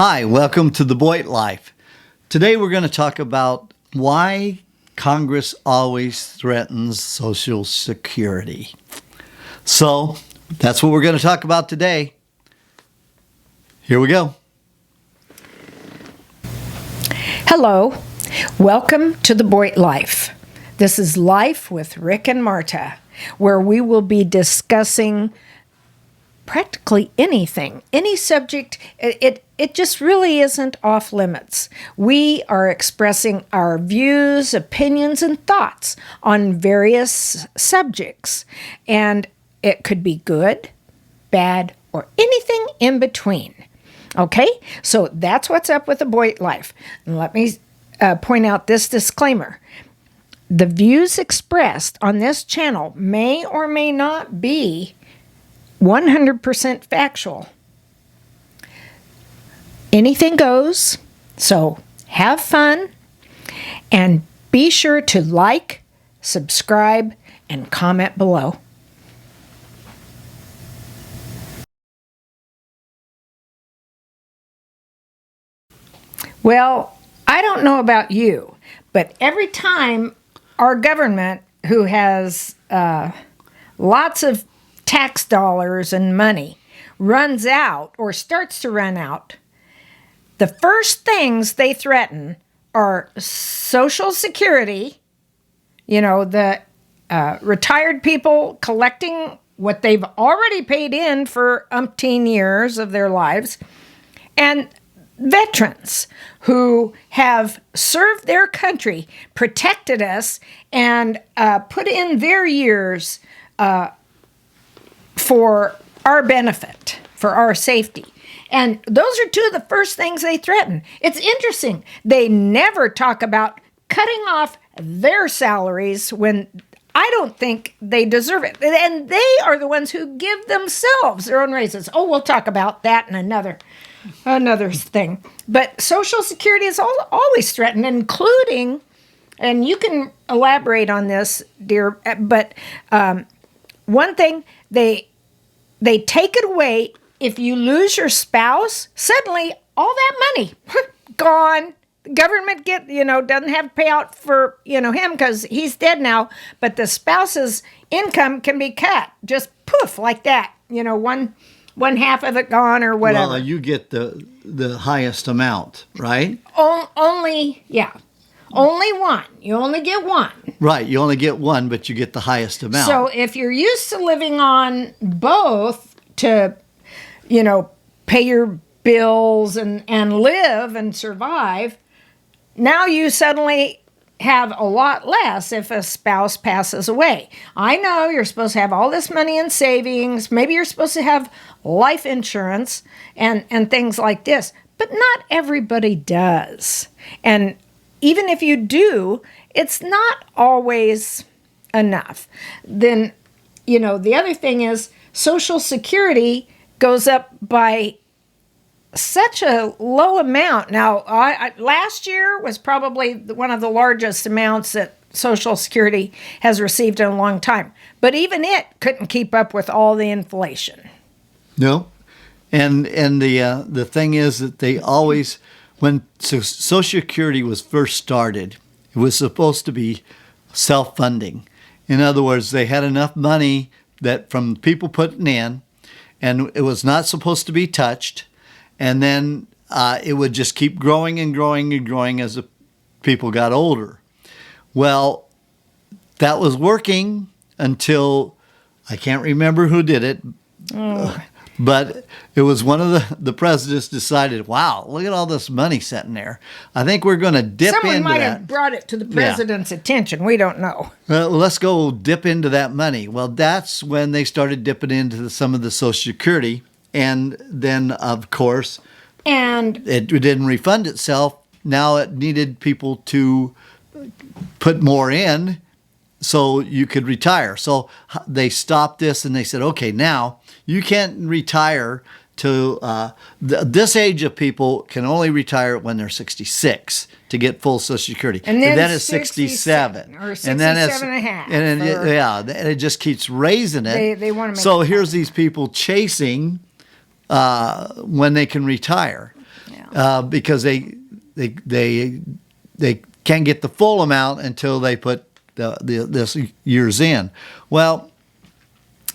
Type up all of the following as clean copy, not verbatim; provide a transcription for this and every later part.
Hi, welcome to the Boyd Life. Today we're going to talk about why Congress always threatens Social Security. So that's what we're going to talk about today. Here we go. Hello, welcome to the Boyd Life. This is Life with Rick and Marta, where we will be discussing practically anything, any subject. It just really isn't off limits. We are expressing our views, opinions, and thoughts on various subjects, and it could be good, bad, or anything in between. Okay, so that's what's up with the Boyd Life. And let me point out this disclaimer. The views expressed on this channel may or may not be 100% factual. Anything goes, so have fun and be sure to like, subscribe, and comment below. Well, I don't know about you, but every time our government, who has lots of tax dollars and money, runs out or starts to run out, the first things they threaten are Social Security, the retired people collecting what they've already paid in for umpteen years of their lives, and veterans who have served their country, protected us, and put in their years for our benefit, for our safety. And those are two of the first things they threaten. It's interesting. They never talk about cutting off their salaries when I don't think they deserve it. And they are the ones who give themselves their own raises. Oh, we'll talk about that in another thing. But Social Security is always threatened, including, and you can elaborate on this, dear, but one thing, they take it away. If you lose your spouse, suddenly all that money gone. The government doesn't have to pay out for him because he's dead now, but the spouse's income can be cut just poof like that. One half of it gone or whatever. Well, you get the highest amount, right? Only one. You only get one. Right, you only get one, but you get the highest amount. So if you're used to living on both to, pay your bills and live and survive, now you suddenly have a lot less if a spouse passes away. I know you're supposed to have all this money in savings. Maybe you're supposed to have life insurance and things like this, but not everybody does. And even if you do, it's not always enough. Then, the other thing is Social Security goes up by such a low amount. Now, last year was probably one of the largest amounts that Social Security has received in a long time. But even it couldn't keep up with all the inflation. No. And the thing is that they always, when Social Security was first started, it was supposed to be self-funding. In other words, they had enough money that from people putting in, and it was not supposed to be touched. And then it would just keep growing and growing and growing as the people got older. Well, that was working until I can't remember who did it. But it was one of the presidents decided, wow, look at all this money sitting there. I think we're going to dip into that. Someone might have brought it to the president's attention. We don't know. Let's go dip into that money. Well, that's when they started dipping into some of the Social Security. And then, of course, and it didn't refund itself. Now it needed people to put more in so you could retire. So they stopped this and they said, okay, now you can't retire to this age of people can only retire when they're 66 to get full Social Security. And then it's 67. Or 67 and then it's, and a half. And and it just keeps raising it. They want to make so here's these people chasing when they can retire. Yeah. because they can't get the full amount until they put this year's in. Well,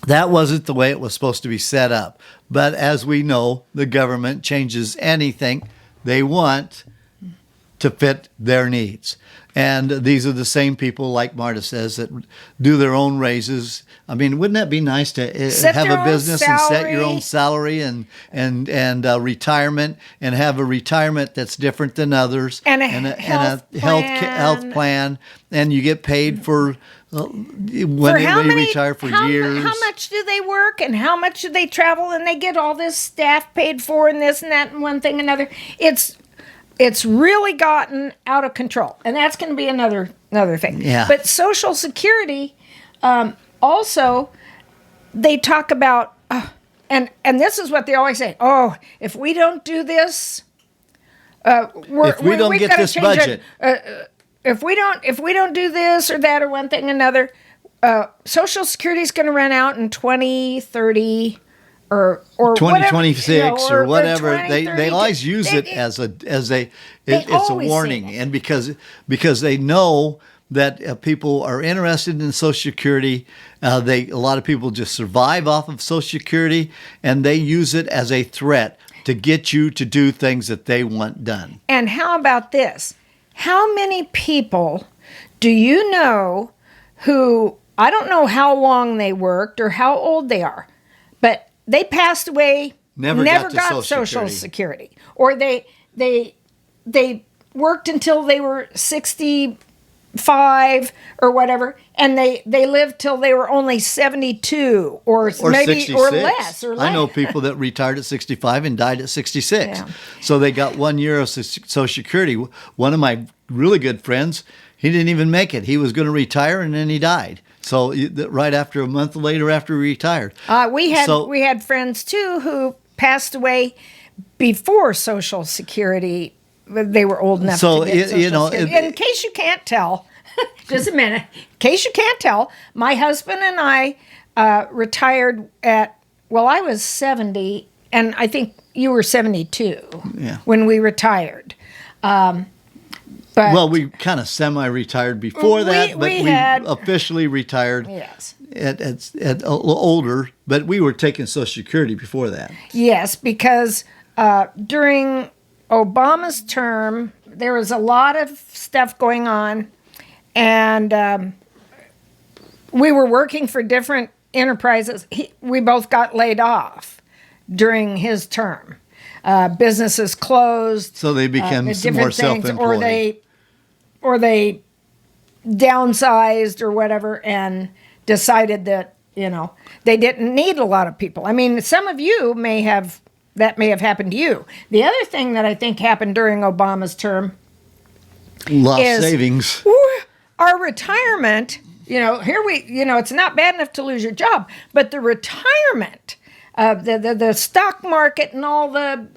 that wasn't the way it was supposed to be set up. But as we know, the government changes anything they want to fit their needs. And these are the same people, like Marta says, that do their own raises. I mean, wouldn't that be nice to have a business and set your own salary and retirement, and have a retirement that's different than others, and a health plan, and you get paid for when you retire for years. How much do they work, and how much do they travel, and they get all this staff paid for, and this and that and one thing another. It's really gotten out of control, and that's going to be another thing. Yeah. But Social Security, also, they talk about, and this is what they always say. Oh, if we don't do this, if we don't get this budget, if we don't do this or that or one thing or another, Social Security is going to run out in 2030. Or 2026 or whatever. 20, They always use it as a warning, and because they know that people are interested in Social Security. A lot of people just survive off of Social Security, and they use it as a threat to get you to do things that they want done. And how about this? How many people do you know who, I don't know how long they worked or how old they are, but they passed away, never got Social Security. Or they worked until they were 65 or whatever, and they lived till they were only 72 or maybe 66. or less. I know people that retired at 65 and died at 66. Yeah. So they got 1 year of Social Security. One of my really good friends, he didn't even make it. He was going to retire, and then he died. So right after, a month later after he retired. We had friends too who passed away before Social Security. They were old enough to get Social Security. In case you can't tell, just a minute. In case you can't tell, my husband and I retired at, I was 70, and I think you were 72 when we retired. But we kind of semi-retired before that, but we officially retired at a little older, but we were taking Social Security before that. Yes, because during Obama's term, there was a lot of stuff going on, and we were working for different enterprises. We both got laid off during his term. Businesses closed. So they became more self-employed. Or they downsized or whatever and decided that, they didn't need a lot of people. I mean, some of you may have happened to you. The other thing that I think happened during Obama's term lost savings. Our retirement, it's not bad enough to lose your job, but the retirement, the stock market and all the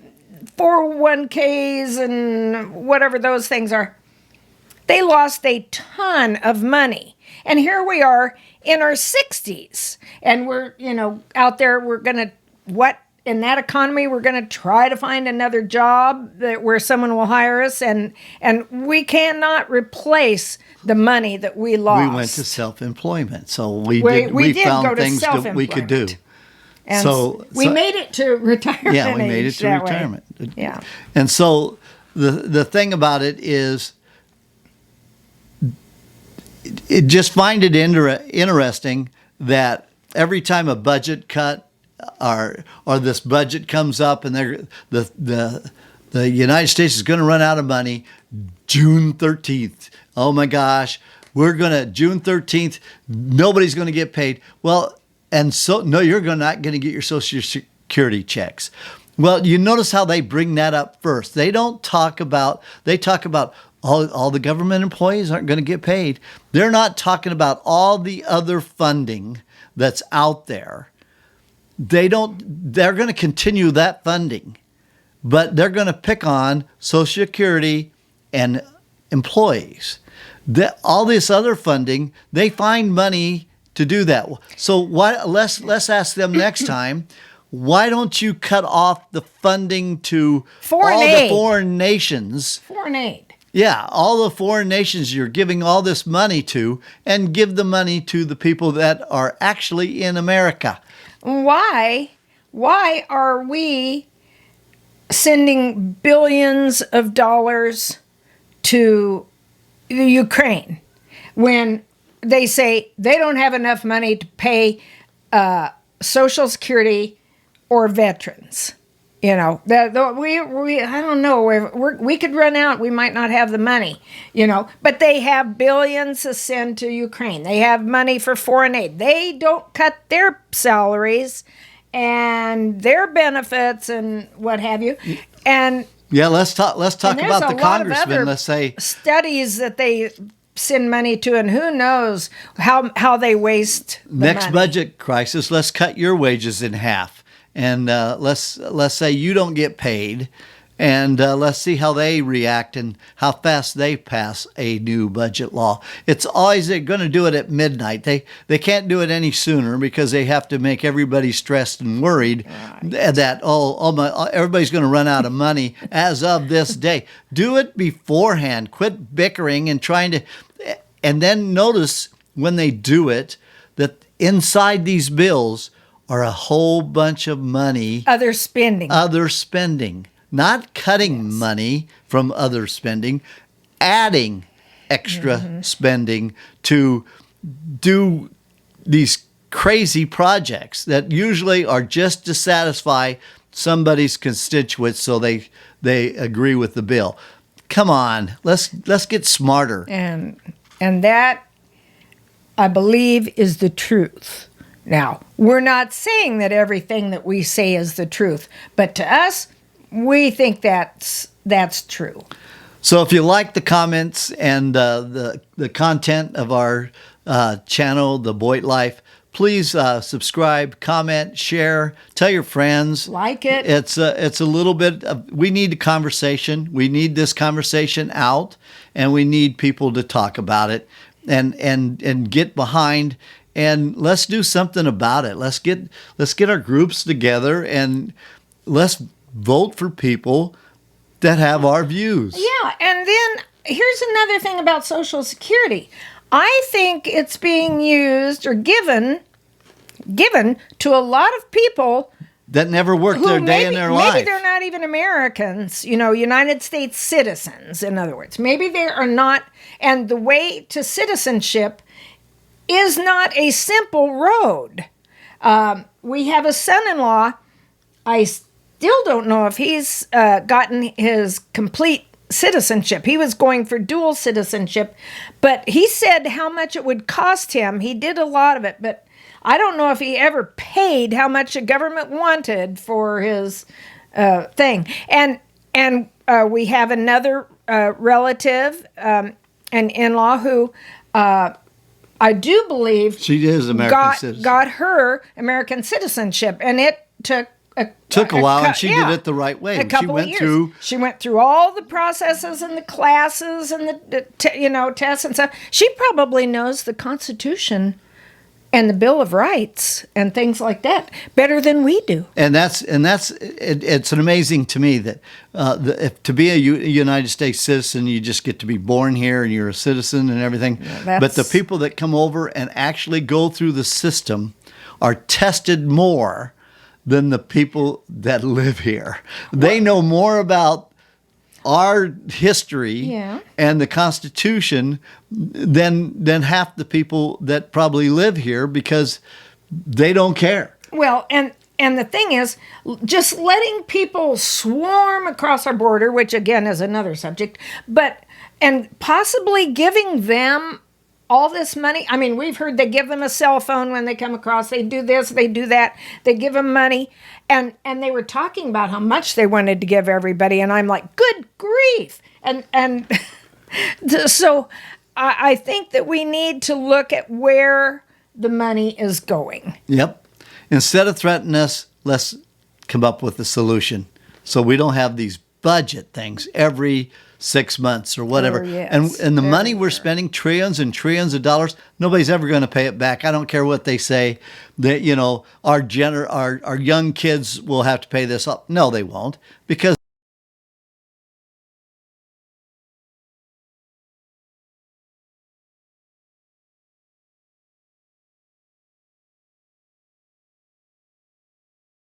401ks and whatever those things are, they lost a ton of money. And here we are in our 60s. And we're, out there, we're going to, in that economy, we're going to try to find another job where someone will hire us. And we cannot replace the money that we lost. We went to self-employment. So we found things that we could do. And so we made it to retirement. Yeah, we made it to retirement. Yeah. And so the thing about it is, it just find it interesting that every time a budget cut or this budget comes up and the United States is going to run out of money June 13th. Oh my gosh, June 13th, nobody's going to get paid. Well, and so no, you're not going to get your Social Security checks. Well, you notice how they bring that up first. They talk about all the government employees aren't going to get paid. They're not talking about all the other funding that's out there. They're going to continue that funding, but they're going to pick on Social Security and employees. All this other funding, they find money to do that. So let's ask them next time, why don't you cut off the funding to Foreign all aid. the foreign nations? Foreign aid. Yeah, all the foreign nations you're giving all this money to, and give the money to the people that are actually in America. Why are we sending billions of dollars to the Ukraine when they say they don't have enough money to pay Social Security or veterans? You know, I don't know. We could run out. We might not have the money, you know, but they have billions to send to Ukraine. They have money for foreign aid. They don't cut their salaries and their benefits and what have you. And Yeah, let's talk and there's about a the lot of congressman. other Let's say studies that they send money to, and who knows how they waste the next money. budget crisis, let's cut your wages in half, and let's say you don't get paid, and let's see how they react and how fast they pass a new budget law. It's always they're going to do it at midnight. They can't do it any sooner because they have to make everybody stressed and worried that everybody's going to run out of money as of this day. Do it beforehand. Quit bickering and trying to, and then notice when they do it that inside these bills are a whole bunch of money, Other spending. other spending, not cutting money from other spending, adding extra spending to do these crazy projects that usually are just to satisfy somebody's constituents so they agree with the bill. Come on, let's get smarter. And that, I believe, is the truth. Now, we're not saying that everything that we say is the truth, but to us, we think that's true. So if you like the comments and the content of our channel, The Boyd Life, please subscribe, comment, share, tell your friends. Like it. It's a little bit of, we need a conversation. We need this conversation out, and we need people to talk about it and get behind, and let's do something about it. Let's get our groups together and let's vote for people that have our views. Yeah, and then here's another thing about Social Security. I think it's being used or given to a lot of people That never worked their day in their life. Maybe they're not even Americans, United States citizens, in other words. Maybe they are not, and the way to citizenship is not a simple road. We have a son-in-law. I still don't know if he's gotten his complete citizenship. He was going for dual citizenship, but he said how much it would cost him. He did a lot of it, but I don't know if he ever paid how much the government wanted for his thing. And we have another relative, an in-law who I do believe She is American citizen. got her American citizenship, and it took a while, and she did it the right way. A couple of years. She went through all the processes and the classes and the tests and stuff. She probably knows the Constitution and the Bill of Rights and things like that better than we do. And it's an amazing to me that to be a United States citizen, you just get to be born here and you're a citizen and everything. Yeah, but the people that come over and actually go through the system are tested more than the people that live here. They know more about our history and the Constitution than half the people that probably live here because they don't care. Well, and the thing is, just letting people swarm across our border, which again is another subject, and possibly giving them all this money. I mean, we've heard they give them a cell phone when they come across. They do this, they do that. They give them money. And they were talking about how much they wanted to give everybody. And I'm like, good grief. And so I think that we need to look at where the money is going. Yep. Instead of threatening us, let's come up with a solution so we don't have these budget things every 6 months or whatever. Oh, yes. And the money we're Everywhere. spending, trillions and trillions of dollars, nobody's ever going to pay it back. I don't care what they say that, our young kids will have to pay this up. No, they won't, because